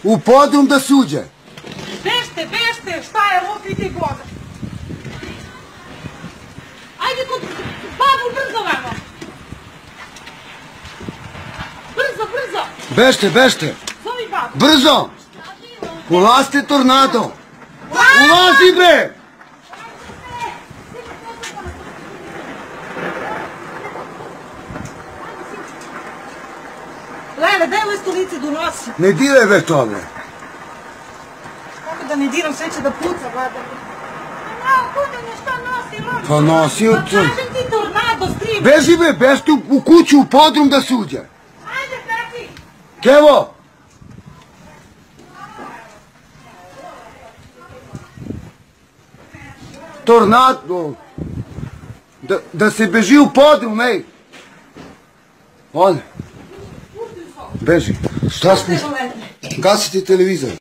U podrum da suđe. Bešte, šta je, lupiti voda. Ajde kod babu, brzo vamo. Brzo. Bešte. Zovi babu. Brzo. Ulazi tornado. Ulazi bre. Lele, daj ovo stolice donosi. Ne diraj bre to bre. Kako da ne diram, sve će da puca, vada. Kuda nešto nosi, lođe? Pa nosi od... Kažem ti tornado, strim. Beži bre, beži u kuću, u podrum da suđe. Ajde, Peti. Kevo! Tornado! Da se beži u podrum, ej! On! Beži. Šta spusti? Gasiti televizor.